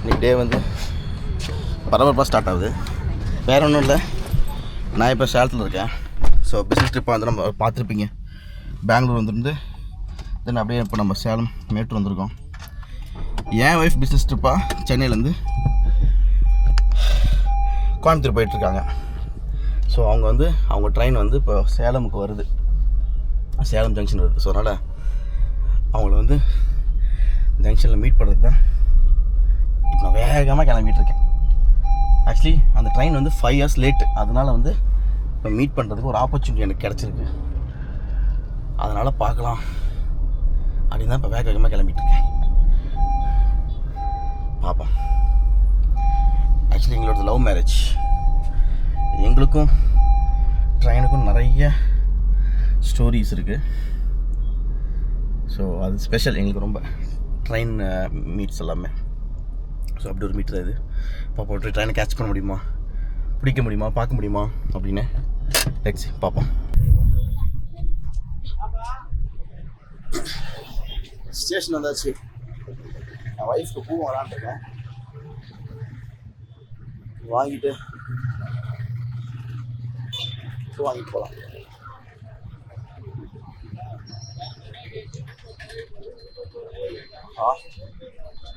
இன்னைக்கு டே வந்து பரபரப்பாக ஸ்டார்ட் ஆகுது. வேறு ஒன்றும் இல்லை, நான் இப்போ சேலத்தில் இருக்கேன். ஸோ பிஸ்னஸ் ட்ரிப்பாக வந்து நம்ம பார்த்துருப்பீங்க. பெங்களூர் வந்துருந்து தென் அப்படியே இப்போ நம்ம சேலம் மேட்டூர் வந்திருக்கோம். என் ஒய்ஃப் பிஸ்னஸ் ட்ரிப்பாக சென்னையிலேருந்து கோயம்புத்தூர் போயிட்டுருக்காங்க. ஸோ அவங்க ட்ரெயின் வந்து இப்போ சேலமுக்கு வருது, சேலம் ஜங்ஷன் வருது. ஸோ அதனால் அவங்கள வந்து ஜங்ஷனில் மீட் பண்ணுறது தான் இப்போ நான் வேகமாக கிளம்பிகிட்ருக்கேன். ஆக்சுவலி அந்த ட்ரெயின் வந்து 5 years லேட்டு. அதனால் வந்து இப்போ மீட் பண்ணுறதுக்கு ஒரு ஆப்பர்ச்சுனிட்டி எனக்கு கிடச்சிருக்கு. அதனால் பார்க்கலாம் அப்படின்னு தான் இப்போ வேகமாக கிளம்பிகிட்ருக்கேன். பார்ப்போம். ஆக்சுவலி எங்களோட லவ் மேரேஜ். எங்களுக்கும் ட்ரெயினுக்கும் நிறைய ஸ்டோரிஸ் இருக்குது. ஸோ அது ஸ்பெஷல் எங்களுக்கு ரொம்ப, ட்ரெயின் மீட்ஸ் எல்லாமே. ஸோ அப்படி ஒரு மீட் தான் இது. பார்ப்போம் ட்ரெயினை கேட்ச் பண்ண முடியுமா, பிடிக்க முடியுமா, பார்க்க முடியுமா அப்படின்னு லெட்ஸ் பார்ப்போம். ஸ்டேஷன் வந்தாச்சு. என் ஒய்ஃப்க்கு பூ வரான்ட்ருக்கேன், வாங்கிட்டு போகலாம்.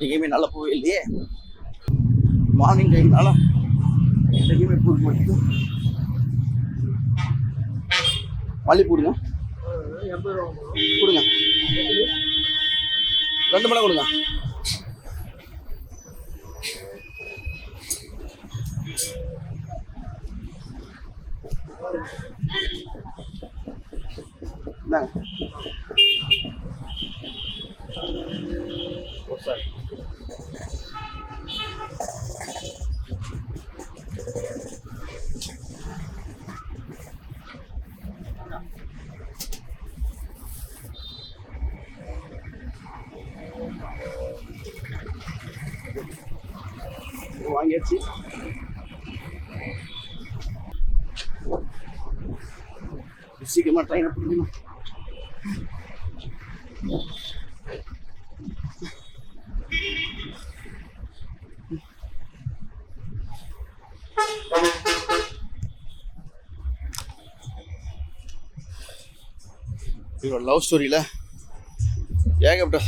எங்கேயுமே நல்ல பூவே இல்லையே. மார்னிங் டைம்னால எங்கேயுமே பூ மட்டும். மல்லிப்பூ கொடுங்க, 2 மலை கொடுங்க. சார் வாங்கியாச்சு. சீக்கிரமாக ட்ரெயினை பிடிக்கணும். இவரோட லவ் ஸ்டோரியில் ஏகப்பட்ட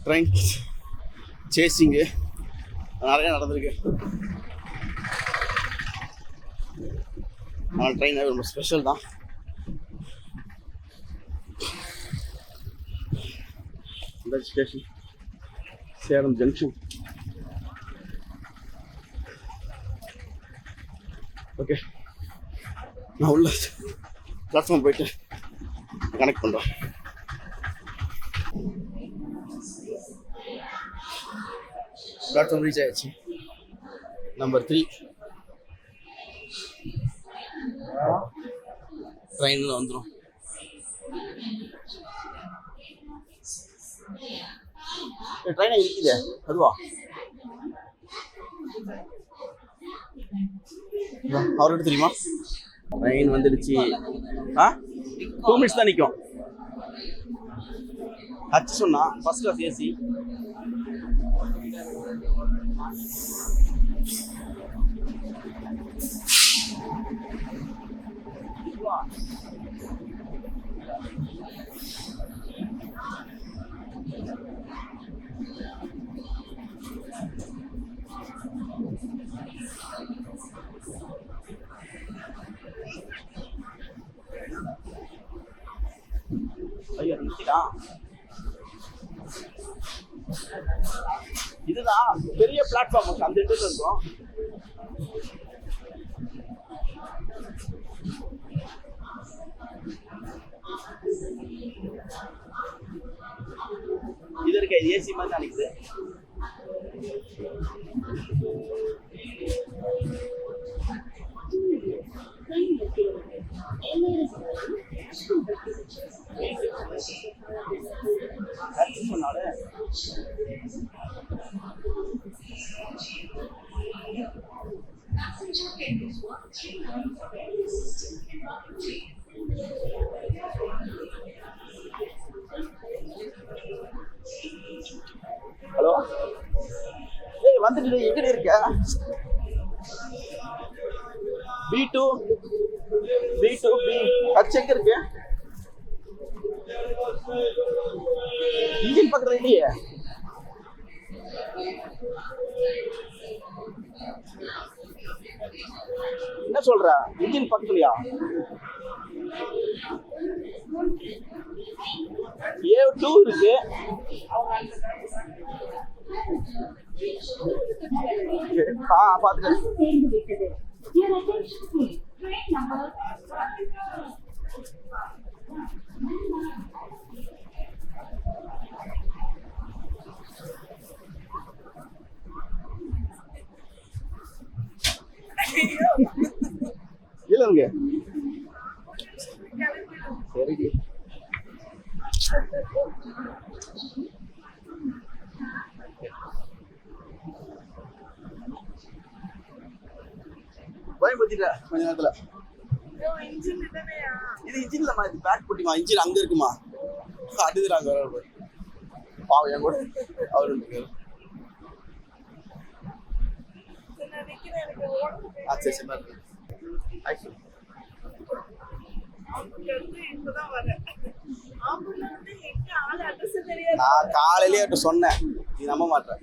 ட்ரெயின் சேசிங்கு நிறையா நடந்திருக்கு. ஆனால் ட்ரெயின் ரொம்ப ஸ்பெஷல் தான். இந்த ஸ்டேஷன் சேலம் ஜங்ஷன். ஓகே, நான் உள்ள பிளாட்ஃபார்ம் போயிட்டு கனெக்ட் பண்ணுறேன். பிளாட்ஃபார்ம் ரீச் ஆயிடுச்சு. நம்பர் 3 ட்ரெயினில் வந்துடும். ட்ரெயினை இருக்குது அதுவா அவர்கிட்ட தெரியுமா? ட்ரெயின் வந்துடுச்சு. 2 minutes தான் நிற்கும். ஹச் சொன்னா ஃபர்ஸ்ட் கிளாஸ் ஏசி. ஐயா நிறுத்திடா. இதுதான் பெரிய பிளாட்ஃபார்ம், அந்த இடத்துல இருக்கும். இது இருக்க ஏசி மாதிரி நினைக்குது. சொன்னாலே ஹலோ வந்துட்டு எங்கடி இருக்க? B2 B ஹச் எங்க இருக்கு? இன்ஜின் பக்கத்துல இல்லையே. என்ன சொல்ற? இன்ஜின் பக்கத்துலயா? A2 இருக்கு. பாத்துக்க. இல்லங்க சரி பயன்படுத்திட்ட கொஞ்ச நேரத்துல. இது இன்ஜின் இல்லம்மா, இது பேக் போட்டிமா. இன்ஜின் அங்க இருக்குமா, அடுத்துறாங்க பாவம் என் கூட அவரு இருக்காரு. சரி சரி நான் காலையிலேயே சொன்னேன், நீ நம்ப மாட்டேன்.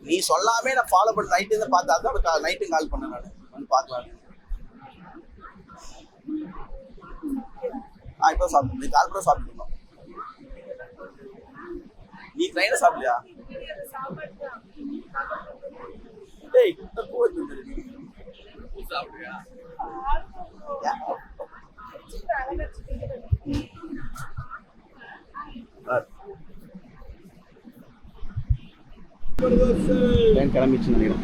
நீ சொல்லாமே நான் ஃபாலோ பண்ண நைட்டு இருந்து பார்த்தா நைட்டு கால் பண்ணேன். நான் வந்து பார்க்கலாம். இப்போ சாப்பிட்டு நீ கால் கூட சாப்பிட்டுருந்தோம். நீ ட்ரெயினை சாப்பிடலையா? டேய் சாப்பிடுறியா? ட்ரெயின் கிளம்பிடுச்சு நினைக்கிறேன்.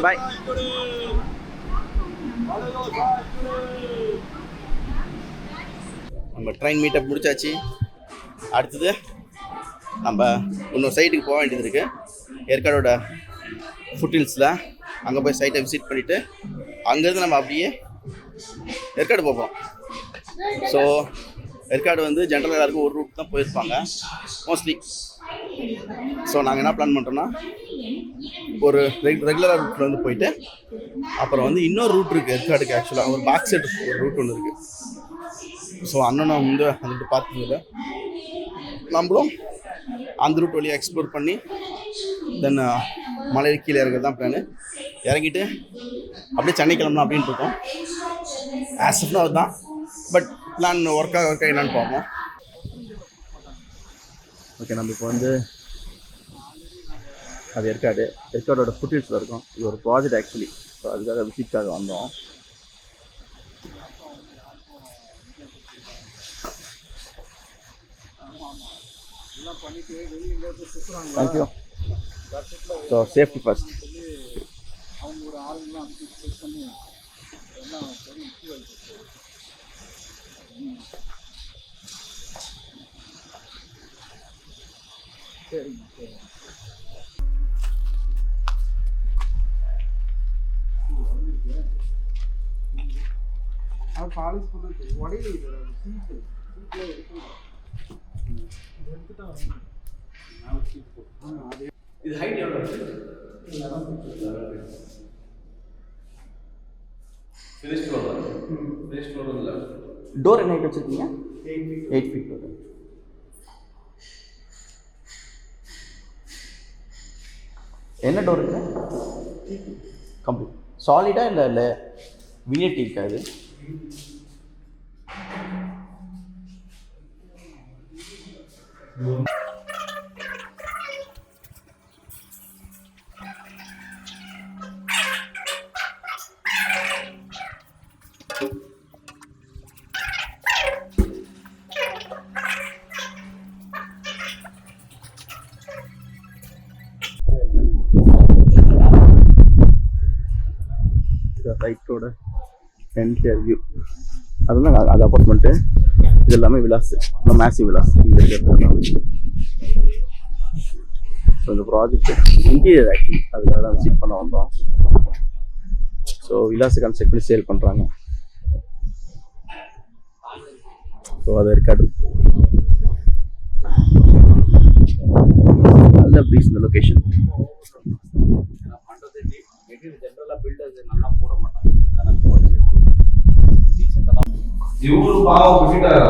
பாய். நம்ம ட்ரெயின் மீட்டப் முடிச்சாச்சு. அடுத்தது நம்ம இன்னொரு சைட்டுக்கு போக வேண்டியது இருக்குது. ஏற்காடோட ஃபுட்ஹில்ஸில் அங்கே போய் சைட்டை விசிட் பண்ணிவிட்டு அங்கேருந்து நம்ம அப்படியே ஏற்காடு போவோம். ஸோ ஏற்காடு வந்து ஜென்ரலாக எல்லாருக்கும் ஒரு ரூட் தான் போயிருப்பாங்க மோஸ்ட்லி. ஸோ நாங்கள் என்ன பிளான் பண்ணுறோன்னா, ஒரு ரெகுலராக ரூட்டில் வந்து போயிட்டு அப்புறம் வந்து இன்னொரு ரூட் இருக்குது ஏற்காடுக்கு. ஆக்சுவலாக ஒரு பேக் சைடு ஒரு ரூட் ஒன்று இருக்குது. ஸோ அண்ணனும் வந்து அந்த பார்த்ததில்ல, நம்மளும் அந்த ரூட் வழியாக எக்ஸ்ப்ளோர் பண்ணி தென் மலை கீழே இறங்குறது தான் பிளானு. இறங்கிட்டு அப்படியே சென்னை கிளம்பலாம் அப்படின்ட்டு இருக்கோம். ஆஸ் ஆஃப் நவ் அதுதான். பட் பிளான் ஒர்க்காக என்னன்னு பார்ப்போம். ஓகே, நம்ம இப்போ வந்து அது ஏற்காடோட ஃபுட்ஹில்ஸில் இருக்கும். இது ஒரு ப்ராஜெக்ட் ஆக்சுவலி. ஸோ அதுக்காக விசிட்காக வந்தோம். தேங்க்யூ. So safety first. அவங்க ஒரு ஆளுங்களாம் பண்ணி எல்லாம் சரிங்க சரி. அது காலேஜ் போட்டு உடையில சீட்டு சீட்டில் எடுக்கணும். இது ஹைட் எவ்வளோ? ஃபினிஷ் ஃப்ளோர் இல்லை. டோர் என்ன ஹைட் வச்சுருக்கீங்க? 8 feet. என்ன டோர் இருக்குது? கம்ப்ளீட் சாலிடா இல்லை விஎட்டி இருக்காது? ரைட்டோட என்டையர் வியூ அதெல்லாம் அது அப்பார்ட்மெண்ட்டு. இது எல்லாமே விலாஸ், இந்த மேசிவ் விலாஸ் இங்கே இருக்கிறது. ஸோ இந்த ப்ராஜெக்ட் இன்டீரியர் ஆக்சுவலி அதுக்காக தான் விசிட் பண்ண வந்தோம். ஸோ விலாஸை கன்ஸ்ட்ரக்ட் பண்ணி சேல் பண்ணுறாங்க. ஸோ அது இருக்காது. நல்ல ப்ளீஸ் இந்த லொக்கேஷன். இவரு பாவம் விட்டுட்டாரு.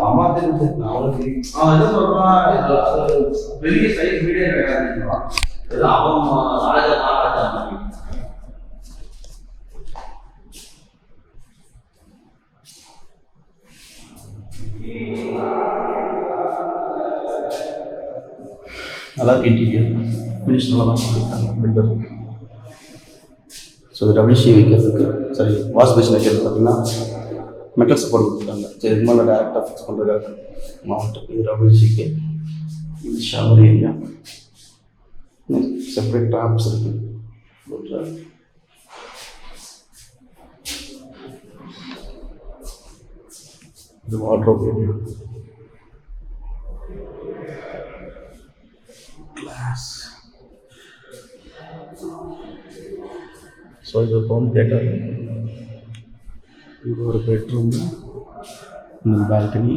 அம்மா தெரிஞ்சு அவன் என்ன சொல்றான், பெரிய சைஸ் வீடே கிடையாது. அவன் ராஜா மகாராஜா மாதிரி. நல்லா இன்டீரியர் ஃபினிஷ் நல்லா தான் பண்ணியிருக்காங்க பில்டர். ஸோ இது WC வைக்கிறதுக்கு சரி வாஷ் பேஷன் வைக்கிறது பார்த்தீங்கன்னா மெட்டல் சப்போர்ட் கொடுத்துருக்காங்க. சரி இதுக்கு மேலே டேரெக்டாக ஃபிக்ஸ் பண்ணுறதுக்காக மவுண்ட். இது WCக்கு. இது ஷவர் ஏரியா, செப்பரேட் ட்ராப்ஸ் இருக்குது. இது வார்ட்ரோப் ஏரியா, கிளாஸ். ஸோ இது ஒரு ஹோம் தியேட்டர். இது ஒரு பெட்ரூம், இந்த பால்கனி.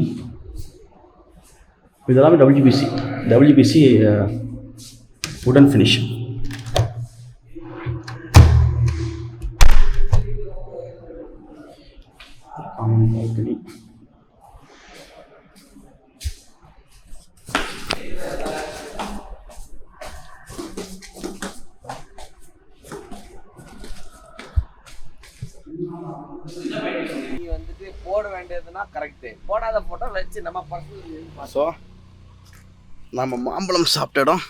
இதெல்லாமே WBC வுடன் ஃபினிஷ். Common balcony. நீ வந்துட்டு போட வேண்டியதுன்னா கரெக்டு, போடாத போட்டோ வச்சு நம்ம பர்சனல். ஸோ நம்ம மாம்பழம் சாப்பிட்ட இடம்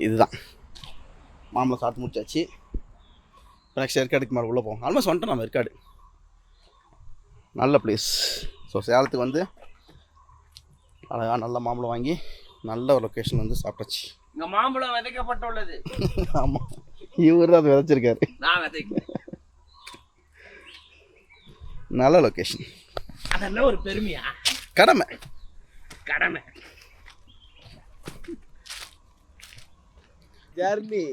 இதுதான். மாம்பழம் சாப்பிட்டு முடிச்சாச்சு. நெக்ஸ்ட் ஏற்காடுக்கு மேலே உள்ளே போவோம். ஆல்மோஸ்ட் வந்துட்டோம் நம்ம ஏற்காடு. நல்ல பிளேஸ். ஸோ சேலத்துக்கு வந்து அழகாக நல்ல மாம்பழம் வாங்கி நல்ல ஒரு லொக்கேஷன் வந்து சாப்பிட்டாச்சு. இங்கே மாம்பழம் விதைக்கப்பட்டுள்ளது. ஆமாம், இவர் தான் அது விதைச்சிருக்காரு. நான் விதைக்கிறேன். நல்ல லொக்கேஷன். அதெல்லாம் ஒரு பெருமையா? கடமை. ஜர்னி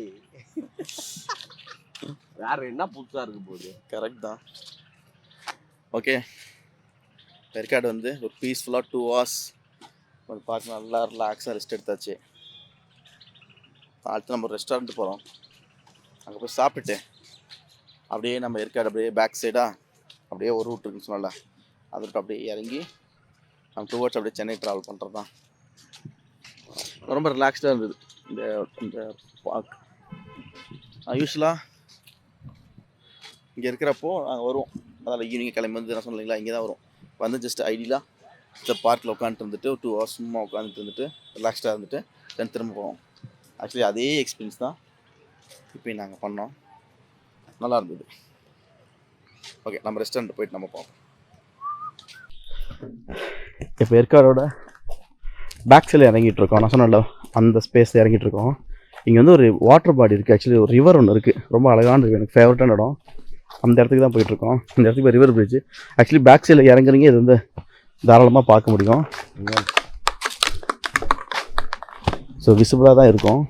வேற என்ன புதுசாக இருக்கு போகுது. கரெக்ட் தான். ஓகே, ஏற்காடு வந்து ஒரு பீஸ்ஃபுல்லாக 2 hours ஒரு பார்க்க நல்லா ரிலாக்ஸாக ரெஸ்ட் எடுத்தாச்சு. அடுத்து நம்ம ஒரு ரெஸ்டாரண்ட் போகிறோம். அங்கே போய் சாப்பிட்டுட்டு அப்படியே நம்ம ஏற்காடு அப்படியே பேக் சைடாக அப்படியே ஒரு ரூட் இருக்குன்னு சொன்னால அது ரூட் அப்படியே இறங்கி நம்ம டுவர்ட்ஸ் அப்படியே சென்னை ட்ராவல் பண்ணுறது தான். ரொம்ப ரிலாக்ஸ்டாக இருந்தது இந்த இந்த பார்க். யூஸ்வலாக இங்கே இருக்கிறப்போ நாங்கள் வருவோம். அதில் ஈவினிங் கிளம்பி வந்து என்ன சொன்னீங்களா இங்கே தான் வரும். வந்து ஜஸ்ட் ஐடியலாக இந்த பார்க்கில் உட்காந்துட்டு இருந்துட்டு 2 hours சும்மா உட்காந்துட்டு இருந்துட்டு ரிலாக்ஸ்டாக இருந்துட்டு தென் திரும்ப போவோம். ஆக்சுவலி அதே எக்ஸ்பீரியன்ஸ் தான் இப்போயும் நாங்கள் பண்ணோம். நல்லா இருந்தது. ஓகே, நம்ம ரெஸ்டாரண்ட் போயிட்டு நம்ம போவோம். இப்போ ஏற்காடோட பேக் சைடில் இறங்கிட்டு இருக்கோம். நான் சொன்னல அந்த ஸ்பேஸில் இறங்கிட்டு இருக்கோம். இங்கே வந்து ஒரு வாட்டர் பாடி இருக்குது. ஆக்சுவலி ஒரு ரிவர் ஒன்று இருக்குது. ரொம்ப அழகான இருக்குது. எனக்கு ஃபேவரட்டான இடம். அந்த இடத்துக்கு தான் போயிட்டுருக்கோம். இந்த இடத்துக்கு போய் ரிவர் பிரிட்ஜ். ஆக்சுவலி பேக் சைடில் இறங்குறீங்க, இது வந்து தாராளமாக பார்க்க முடியும். ஸோ விசிபிளாக தான் இருக்கும்.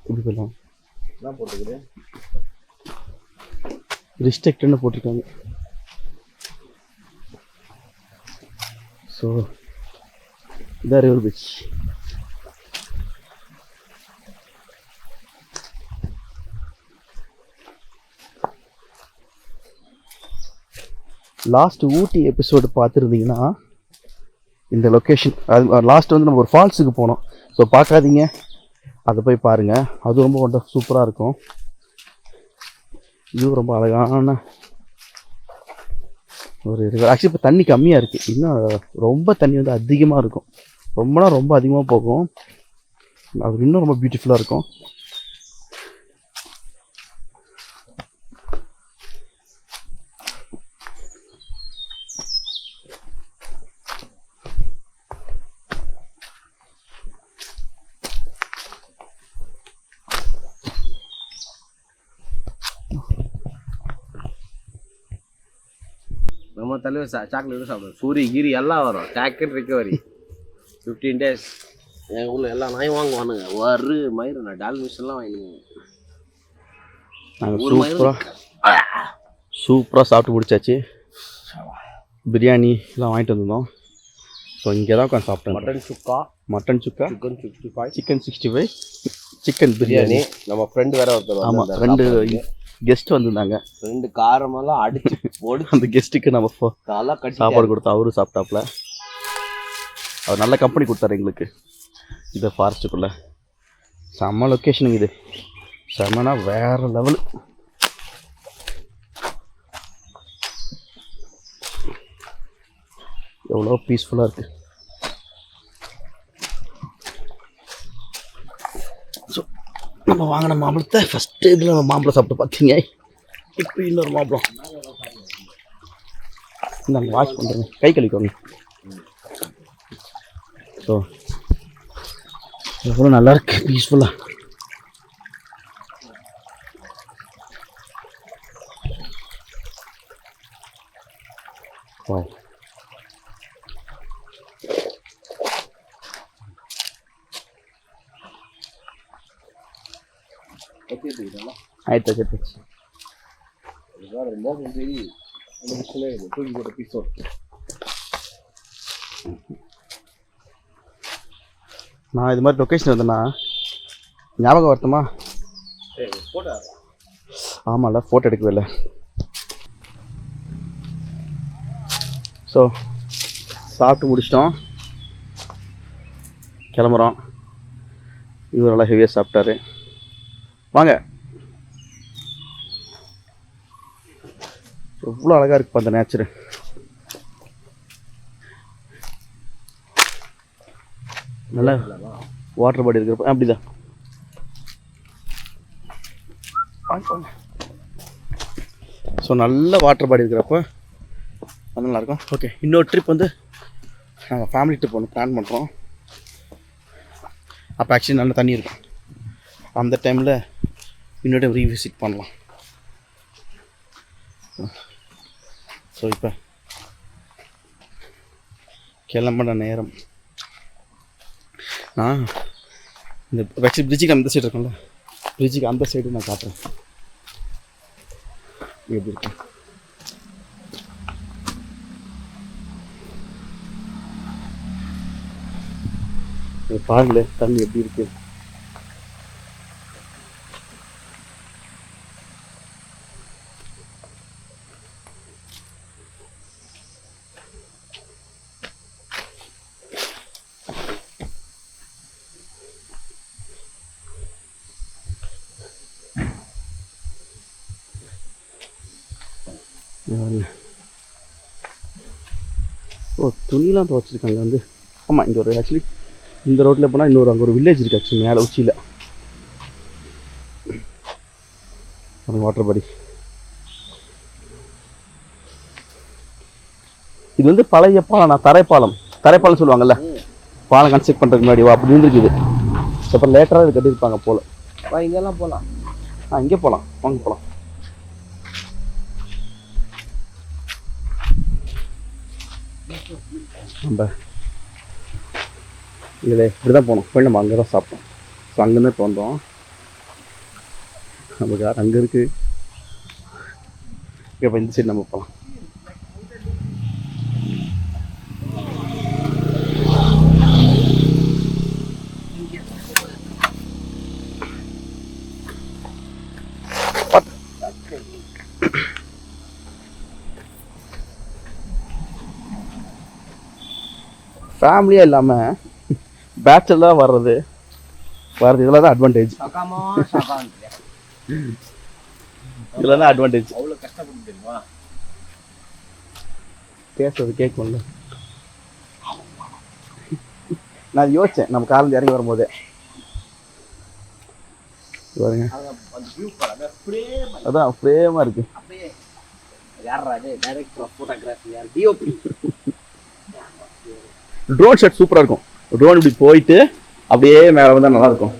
இப்படி போயிடலாம். என்ன போட்டுக்குது? ரிஸ்ட்ரிக்ட்னு போட்டிருக்காங்க. ஸோ இதான் ரிவர் பீச். லாஸ்ட் ஊட்டி எபிசோடு பார்த்துருந்தீங்கன்னா இந்த லொக்கேஷன் அது லாஸ்ட் வந்து நம்ம ஒரு ஃபால்ஸுக்கு போனோம். ஸோ பார்க்காதீங்க, அதை போய் பாருங்கள். அது ரொம்ப சூப்பராக இருக்கும். இதுவும் ரொம்ப அழகான ஒரு ரிவர். ஆக்சுவலி இப்போ தண்ணி கம்மியாக இருக்குது. இன்னும் ரொம்ப தண்ணி வந்து அதிகமாக இருக்கும். ரொம்ப அதிகமாக போகும். அது இன்னும் ரொம்ப பியூட்டிஃபுல்லாக இருக்கும். நம்ம தலைவர் சாக்லேட் சாப்பிடுவோம். சூரிய கீரி எல்லாம் வரும். ஜாக்கெட் ரிக்கவரி 15 days எங்கள் ஊரில் எல்லா நாயும் வாங்குவானுங்க. ஒரு மயிறு நான் டால்மிஷன்லாம் வாங்கிடுவோம். நாங்கள் சூப்பராக சாப்பிட்டு முடிச்சாச்சு. பிரியாணி எல்லாம் வாங்கிட்டு வந்திருந்தோம். ஸோ இங்கே தான் உட்காந்து சாப்பிட்டேன். மட்டன் சுக்கா, சிக்கன் 65, சிக்கன் பிரியாணி. நம்ம ஃப்ரெண்டு வேற ஒருத்தர். ஆமாம், 2 கெஸ்ட் வந்திருந்தாங்க. 2 காரமெல்லாம் அடிச்சு போடு. அந்த கெஸ்ட்டுக்கு நம்ம சாப்பாடு கொடுத்தோம். அவரும் சாப்பிட்டாப்புல. அவர் நல்ல கம்பெனி கொடுத்தாரு எங்களுக்கு. இது ஃபாரஸ்ட்டுக்குள்ளே செம்ம லொக்கேஷனுங்க. இது செம்மனா வேறு லெவலு. எவ்வளோ பீஸ்ஃபுல்லாக இருக்குது. ஸோ நம்ம வாங்கின மாம்பழத்தை ஃபஸ்ட்டு இதில் நம்ம மாம்பழம் சாப்பிட்டு பார்த்தீங்க. இப்போ இன்னொரு மாம்பழம் நாங்கள் வாஷ் பண்ணுறோங்க, கை கழிக்கோங்க. ஸோ எவ்வளோ நல்லாயிருக்கு, பீஸ்ஃபுல்லாக. வாவ். ஆயிடுச்சு. நான் இது மாதிரி லொக்கேஷன் வந்தேன்னா ஞாபகம் வருத்தமா? ஆமாம்ல, ஃபோட்டோ எடுக்கவே இல்லை. ஸோ சாப்பிட்டு முடிச்சிட்டோம், கிளம்புறோம். இவர் நல்லா ஹெவியாக சாப்பிட்டாரு. வாங்க. எவ்வளோ அழகாக இருக்குப்பா அந்த நேச்சரு. நல்லா வாட்டர் பாடி இருக்கிறப்ப அப்படிதான். ஸோ நல்ல வாட்டர் பாடி இருக்கிறப்ப அது நல்லாயிருக்கும். ஓகே, இன்னொரு ட்ரிப் வந்து நாங்கள் ஃபேமிலி ட்ரிப் ஒன்று பிளான் பண்ணுறோம். அப்போ ஆக்சுவலி நல்ல தண்ணி இருக்கும். அந்த டைமில் இன்னொரு டைம் ரீவிசிட் பண்ணலாம். ஸோ இப்போ கிளம்பின நேரம். நான் இந்த பிரிட்ஜுக்கு அந்த சைடு இருக்கும்ல, பிரிட்ஜுக்கு அந்த சைடு நான் காட்டுறேன் எப்படி இருக்கேன். பாருங்களேன் தண்ணி எப்படி இருக்கு. ஓ, துணிலாம் துவைச்சிருக்காங்க வந்து. ஆமாம், இங்கே ஒரு ஆக்சுவலி இந்த ரோட்டில் போனால் இன்னொரு அங்கே ஒரு வில்லேஜ் இருக்குது ஆக்சுவலி, மேலே உச்சியில். வாட்டர் பாடி இது வந்து பழைய பாலம். நான் தரைப்பாலம் சொல்லுவாங்கல்ல, பாலம் கன்ஸ்ட்ரக்ட் பண்ணுறதுக்கு முன்னாடி அப்படி இருந்துருக்குது. அப்புறம் லேட்டராக இது கட்டியிருப்பாங்க போல். இங்கெல்லாம் போகலாம். இங்கே போகலாம், வாங்க போகலாம். நம்ம இதில் இப்படி தான் போனோம். போய் நம்ம அங்கே தான் சாப்பிட்டோம். ஸோ அங்கேருந்து இப்போ வந்தோம். நம்ம கார் அங்கே இருக்குது. இப்போ இந்த சைடு நம்ம போகலாம். ஃபேமிலியாக இல்லாமல் பேச்சலாக வர்றது இதெல்லாம் தான் அட்வான்டேஜ். இதில் தான் அட்வான்டேஜ். அவ்வளோ கஷ்டப்பட்டு தெரியுமா பேசுறது கேட்கல. நான் யோசித்தேன் நம்ம காலேஜ் இறங்கி வரும்போதே. பாருங்க, அதான் ஃப்ரேமாக இருக்கு. ட்ரோன் ஷாட் சூப்பராக இருக்கும். ட்ரோன் இப்படி போயிட்டு அப்படியே மேலே வந்தால் நல்லாயிருக்கும்.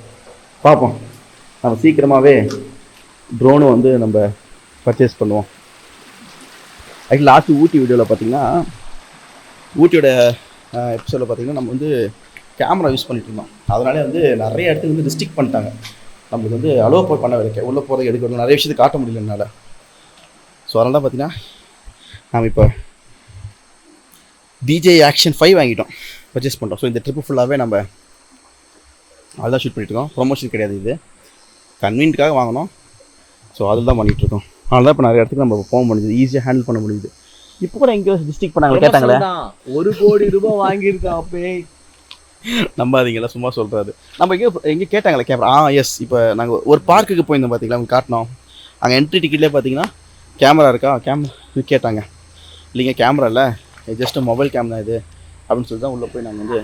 பார்ப்போம், நம்ம சீக்கிரமாகவே ட்ரோனு வந்து நம்ம பர்ச்சேஸ் பண்ணுவோம். ஆக்சுவலி லாஸ்ட்டு ஊட்டி வீடியோவில் பார்த்தீங்கன்னா, ஊட்டியோட எபிசோடில் பார்த்தீங்கன்னா நம்ம வந்து கேமரா யூஸ் பண்ணிட்டு இருந்தோம். அதனாலே வந்து நிறைய இடத்துக்கு வந்து ரெஸ்ட்ரிக்ட் பண்ணிட்டாங்க. நம்மளுக்கு வந்து அலோவ் போய் பண்ண வைக்க உள்ளே போகிறதுக்கு எடுக்கணும், நிறைய விஷயத்தை காட்ட முடியல என்னால். ஸோ அதனால தான் பார்த்தீங்கன்னா நாம் இப்போ DJI Action 5 வாங்கிட்டோம், பர்ச்சேஸ் பண்ணிட்டோம். ஸோ இந்த ட்ரிப்பு ஃபுல்லாகவே நம்ம அதுதான் ஷூட் பண்ணிட்டுருக்கோம். ப்ரொமோஷன் கிடையாது, இது கன்வீனியன்ட்காக வாங்கினோம். ஸோ அதில் தான் பண்ணிகிட்ருக்கோம். அதனால தான் இப்போ நிறைய இடத்துக்கு நம்ம போக முடியுது, ஈஸியாக ஹேண்டில் பண்ண முடியுது. இப்போ கூட எங்கேயோ டிஸ்ட்ரிக்ட் பண்ணாங்க, கேட்டாங்களே 1 கோடி ரூபாய் வாங்கியிருக்கா அப்பே. நம்பாதீங்களா, சும்மா சொல்கிறாரு. நம்ம எங்கே கேட்டாங்களே கேமரா. எஸ், இப்போ நாங்கள் ஒரு பார்க்குக்கு போயிருந்தோம் பார்த்தீங்களா, அவங்க காட்டினோம். அங்கே என்ட்ரி டிக்கெட்லேயே பார்த்தீங்கன்னா கேமரா இருக்கா, கேமரா கேட்டாங்க. இல்லைங்க கேமரா இல்லை, ஜஸ்ட் மொபைல் கேமரா இது அப்படின்னு சொல்லி தான் உள்ளே போய் நாங்கள் வந்து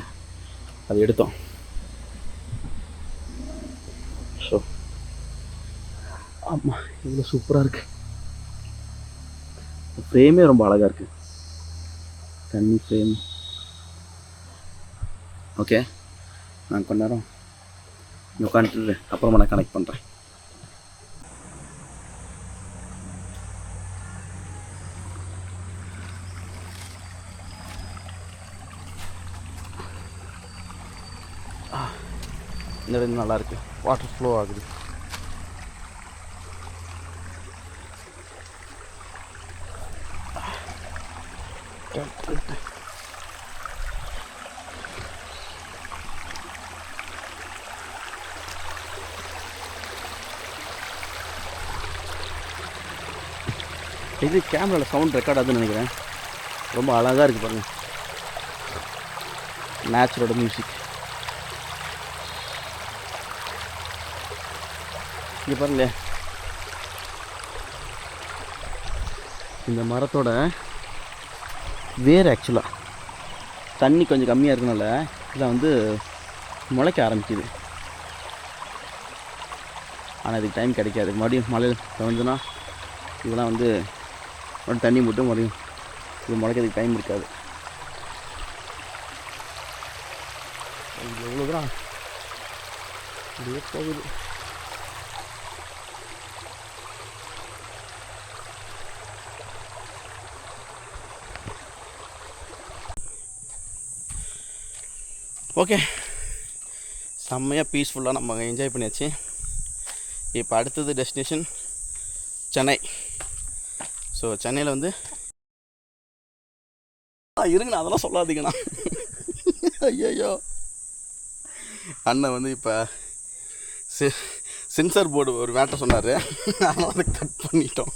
அதை எடுத்தோம். ஸோ ஆமாம், இவ்வளோ சூப்பராக இருக்குது. ஃப்ரேமே ரொம்ப அழகாக இருக்குது, தண்ணி ஃப்ரேம். ஓகே, நான் கொஞ்ச நேரம் உட்காந்துட்டு அப்புறமா நான் கனெக்ட் பண்ணுறேன். இந்த இடம் நல்லாயிருக்கு, வாட்டர் ஃப்ளோ ஆகுது. இது கேமராவில் சவுண்ட் ரெக்கார்ட் ஆகுதுன்னு நினைக்கிறேன். ரொம்ப அழகாக இருக்குது பாருங்கள், நேச்சுரோட மியூசிக். இங்கே பாருங்களேன், இந்த மரத்தோட வேர் ஆக்சுவலாக தண்ணி கொஞ்சம் கம்மியாக இருக்கனால இதில் வந்து முளைக்க ஆரம்பிக்குது. ஆனால் இதுக்கு டைம் கிடைக்காது. மறுபடியும் மழையில் வந்துன்னா இதெல்லாம் வந்து மறுபடியும் தண்ணி மட்டும் மறுபடியும் இது முளைக்கிறதுக்கு டைம் இருக்காது. எவ்வளோ தூரம் அப்படியே போகுது. ஓகே, செம்மையாக பீஸ்ஃபுல்லாக நம்ம என்ஜாய் பண்ணியாச்சு. இப்போ அடுத்தது டெஸ்டினேஷன் சென்னை. ஸோ சென்னையில் வந்து இருங்கண்ணா, அதெல்லாம் சொல்லாதீங்கண்ணா. ஐயோ, அண்ணன் வந்து இப்போ சென்சார் போர்டு ஒரு மேட்டர் சொன்னார், அதனால் அதை கட் பண்ணிட்டோம்.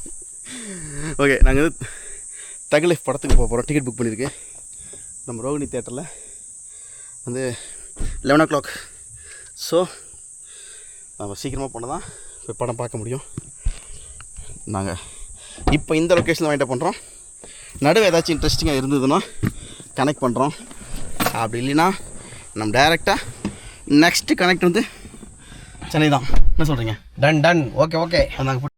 ஓகே, நாங்கள் வந்து தக் லைஃப் படத்துக்கு போக போகிறோம். டிக்கெட் புக் பண்ணியிருக்கேன் நம்ம ரோகிணி தேட்டரில் வந்து 11 o'clock. ஸோ நம்ம சீக்கிரமாக போனால் தான் இப்போ படம் பார்க்க முடியும். நாங்கள் இப்போ இந்த லொக்கேஷனில் வாங்கிட்டு பண்ணுறோம். நடுவே ஏதாச்சும் இன்ட்ரெஸ்டிங்காக இருந்ததுன்னா கனெக்ட் பண்ணுறோம். அப்படி இல்லைன்னா நம்ம டைரெக்டாக நெக்ஸ்ட்டு கனெக்ட் வந்து சென்னை தான். என்ன சொல்கிறீங்க? Done done. Okay okay. நாங்கள்